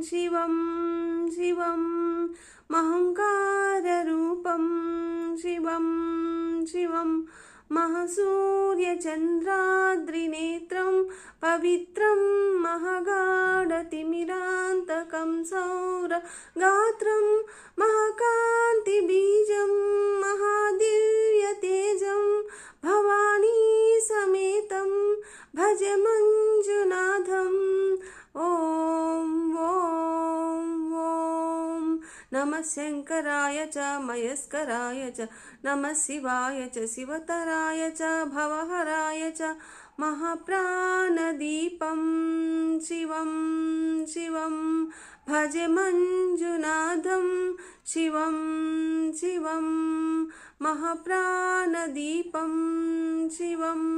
शिवं शिवं महङ्काररूपं शिवं शिवं महसूर्यचन्द्राद्रिनेत्रं पवित्रं महगाढतिमिरान्तकं सौरगात्रं महाकान्तिबीजं महादिव्यतेजं भवानी समेतं भज मञ्जुनाथम्। ॐ ॐ ॐ नमः शङ्कराय च मयस्कराय च नमः शिवाय च शिवतराय च भवहराय च महाप्राणदीपं शिवं शिवं भज मञ्जुनाथं शिवं शिवं महाप्राणदीपं शिवम्।